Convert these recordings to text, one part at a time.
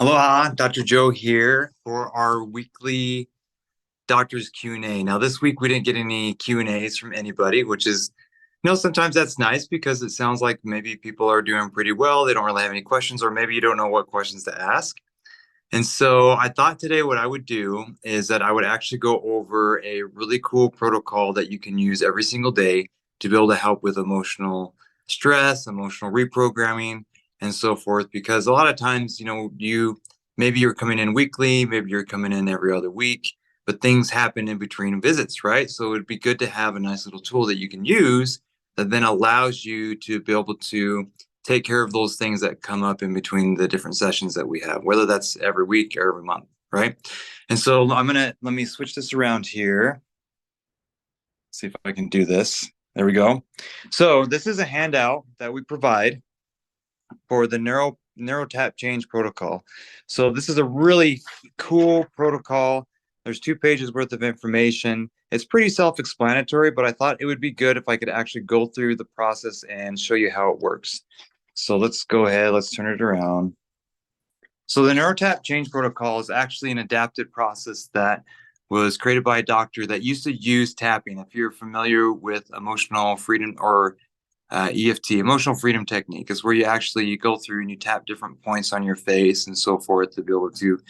Aloha, Dr. Joe here for our weekly Doctor's Q&A. Now, this week we didn't get any Q&As from anybody, which is, sometimes that's nice because it sounds like maybe people are doing pretty well. They don't really have any questions, or maybe you don't know what questions to ask. And so I thought today what I would do is that I would actually go over a really cool protocol that you can use every single day to be able to help with emotional stress, emotional reprogramming, and so forth. Because a lot of times, you maybe you're coming in weekly, maybe you're coming in every other week, but things happen in between visits, right? So it'd be good to have a nice little tool that you can use that then allows you to be able to take care of those things that come up in between the different sessions that we have, whether that's every week or every month, right? And so let me switch this around here. See if I can do this. There we go. So this is a handout that we provide for the Neurotap change protocol. So this is a really cool protocol. There's 2 pages worth of information. It's pretty self-explanatory, but I thought it would be good if I could actually go through the process and show you how it works. So let's go ahead, let's turn it around. So the Neurotap change protocol is actually an adapted process that was created by a doctor that used to use tapping. If you're familiar with emotional freedom or EFT, emotional freedom technique, is where you go through and you tap different points on your face and so forth to be able to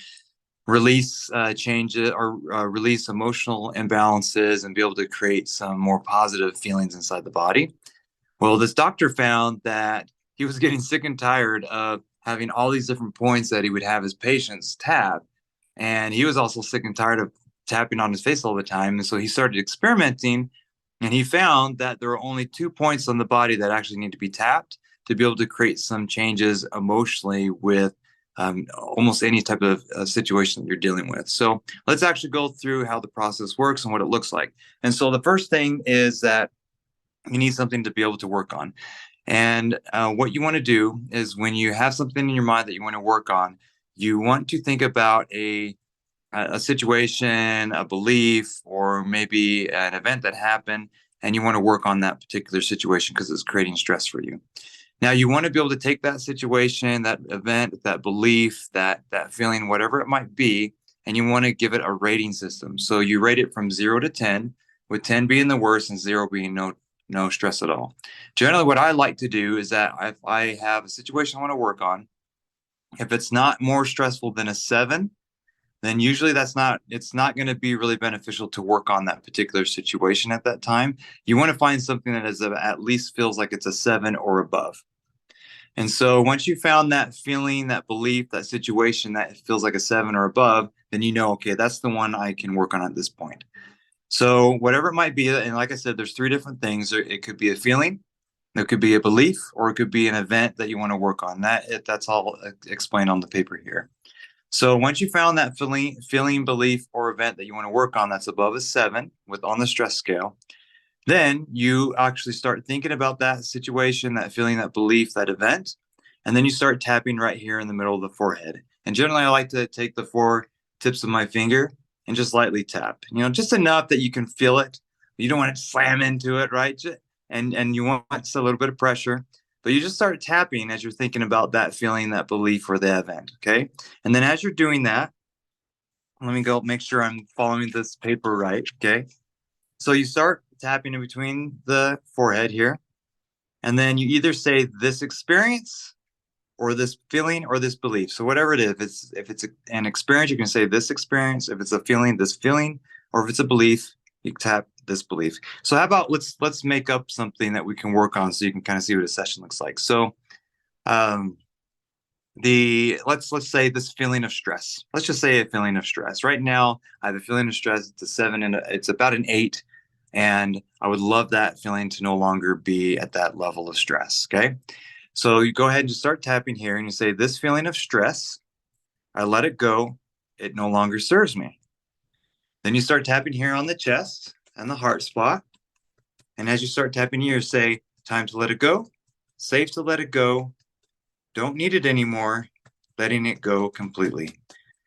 release changes or release emotional imbalances and be able to create some more positive feelings inside the body. Well, this doctor found that he was getting sick and tired of having all these different points that he would have his patients tap. And he was also sick and tired of tapping on his face all the time. And so he started experimenting, and he found that there are only 2 points on the body that actually need to be tapped to be able to create some changes emotionally with almost any type of situation that you're dealing with. So let's actually go through how the process works and what it looks like. And so the first thing is that you need something to be able to work on. And what you want to do is when you have something in your mind that you want to work on, you want to think about a situation, a belief, or maybe an event that happened, and you want to work on that particular situation because it's creating stress for you. Now, you want to be able to take that situation, that event, that belief, that feeling, whatever it might be, and you want to give it a rating system. So you rate it from 0 to 10, with 10 being the worst and 0 being no stress at all. Generally, what I like to do is that if I have a situation I want to work on, if it's not more stressful than a 7, then usually it's not going to be really beneficial to work on that particular situation at that time. You want to find something that at least feels like it's a 7 or above. And so once you found that feeling, that belief, that situation that feels like a 7 or above, then okay, that's the one I can work on at this point. So whatever it might be, and like I said, there's 3 different things. It could be a feeling, it could be a belief, or it could be an event that you want to work on. That's all explained on the paper here. So once you found that feeling, belief, or event that you want to work on that's above a 7 on the stress scale, then you actually start thinking about that situation, that feeling, that belief, that event, and then you start tapping right here in the middle of the forehead. And generally, I like to take the 4 tips of my finger and just lightly tap, just enough that you can feel it. You don't want to slam into it, right? And you want a little bit of pressure, but you just start tapping as you're thinking about that feeling, that belief, or the event, okay? And then as you're doing that, let me go make sure I'm following this paper right, okay? So you start tapping in between the forehead here, and then you either say this experience or this feeling or this belief. So whatever it is, if it's an experience, you can say this experience. If it's a feeling, this feeling, or if it's a belief, you tap this belief. So how about let's make up something that we can work on so you can kind of see what a session looks like. So let's say this feeling of stress. Let's just say a feeling of stress. Right now, I have a feeling of stress. It's a 7 and it's about an 8. And I would love that feeling to no longer be at that level of stress. Okay. So you go ahead and just start tapping here and you say, this feeling of stress, I let it go. It no longer serves me. Then you start tapping here on the chest and the heart spot. And as you start tapping here, say, time to let it go, safe to let it go, don't need it anymore, letting it go completely.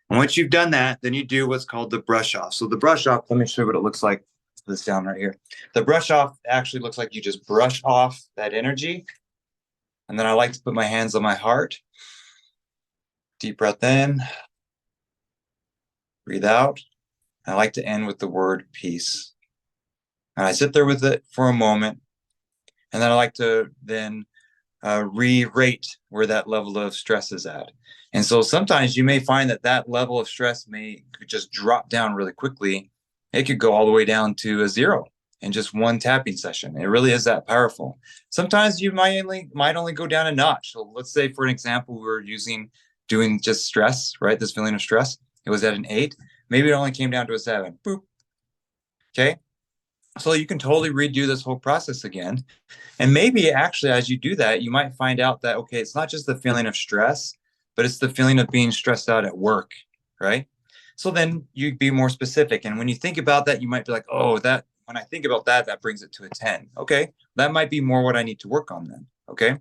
And once you've done that, then you do what's called the brush off. So the brush off, let me show you what it looks like. This down right here. The brush off actually looks like you just brush off that energy. And then I like to put my hands on my heart Deep breath in, breathe out. I like to end with the word peace. And I sit there with it for a moment, and then I like to then re-rate where that level of stress is at. And so sometimes you may find that that level of stress may just drop down really quickly. It could go all the way down to a zero in just one tapping session. It really is that powerful. Sometimes you might only go down a notch. So let's say, for an example, we were doing just stress, right? This feeling of stress. It was at an 8. Maybe it only came down to a 7. Boop. Okay. So you can totally redo this whole process again. And maybe actually, as you do that, you might find out that, okay, it's not just the feeling of stress, but it's the feeling of being stressed out at work, right? So then you'd be more specific. And when you think about that, you might be like, oh, that when I think about that, that brings it to a 10. Okay. That might be more what I need to work on then. Okay.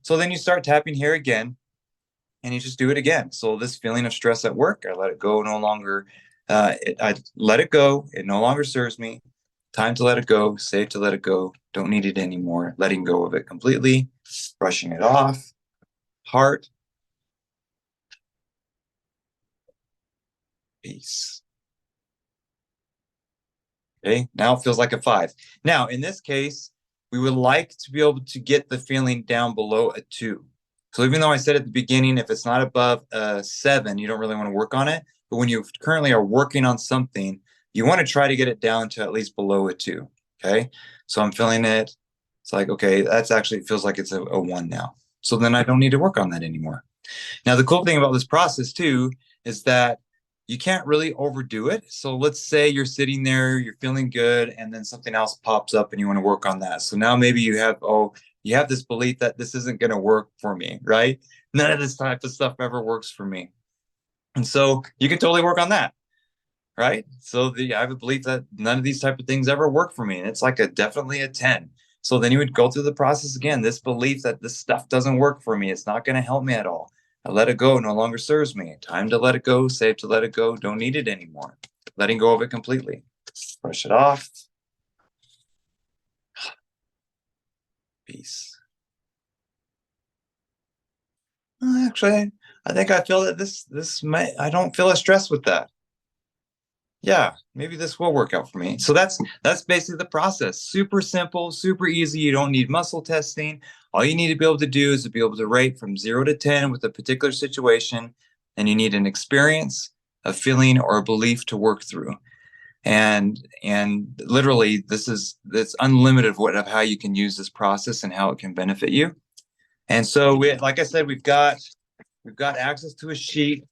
So then you start tapping here again and you just do it again. So this feeling of stress at work, I let it go no longer. I let it go. It no longer serves me. Time to let it go, safe to let it go, don't need it anymore, letting go of it completely, brushing it off, heart, peace. Okay, now it feels like a 5. Now, in this case, we would like to be able to get the feeling down below a 2. So even though I said at the beginning, if it's not above a 7, you don't really want to work on it. But when you currently are working on something, you want to try to get it down to at least below a 2. Okay. So I'm feeling it. It's like, okay, that's actually, it feels like it's a 1 now. So then I don't need to work on that anymore. Now, the cool thing about this process too is that you can't really overdo it. So let's say you're sitting there, you're feeling good, and then something else pops up and you want to work on that. So now maybe you have this belief that this isn't going to work for me, right? None of this type of stuff ever works for me. And so you can totally work on that, right? So I have a belief that none of these type of things ever work for me. And it's like definitely a 10. So then you would go through the process again, this belief that this stuff doesn't work for me. It's not going to help me at all. I let it go, no longer serves me. Time to let it go, safe to let it go, don't need it anymore. Letting go of it completely. Brush it off. Peace. Actually, I think I feel that I don't feel as stressed with that. Yeah, maybe this will work out for me. So that's basically the process. Super simple, super easy. You don't need muscle testing. All you need to be able to do is to be able to rate from 0 to 10 with a particular situation, and you need an experience, a feeling, or a belief to work through. And literally, it's unlimited of how you can use this process and how it can benefit you. And so, like I said, we've got access to a sheet.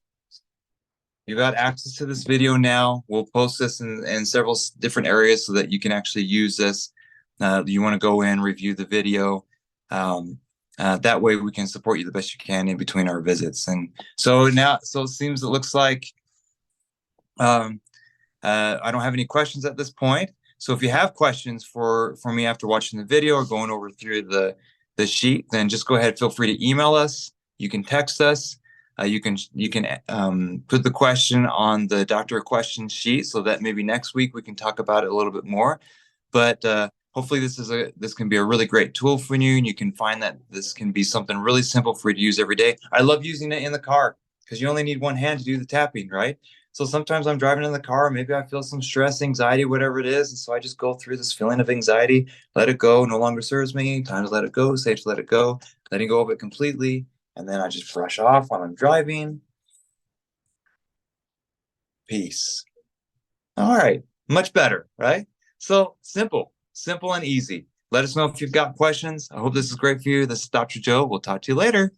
You got access to this video now. We'll post this in several different areas so that you can actually use this. You want to go in, review the video. That way we can support you the best you can in between our visits. And so it looks like I don't have any questions at this point. So if you have questions for me after watching the video or going over through the sheet, then just go ahead. Feel free to email us. You can text us. You can put the question on the doctor question sheet so that maybe next week we can talk about it a little bit more. But hopefully this can be a really great tool for you, and you can find that this can be something really simple for you to use every day. I love using it in the car because you only need one hand to do the tapping, right? So sometimes I'm driving in the car, maybe I feel some stress, anxiety, whatever it is. And so I just go through this feeling of anxiety, let it go, no longer serves me, time to let it go, safe to let it go, letting go of it completely. And then I just brush off while I'm driving. Peace. All right. Much better, right? So simple and easy. Let us know if you've got questions. I hope this is great for you. This is Dr. Joe. We'll talk to you later.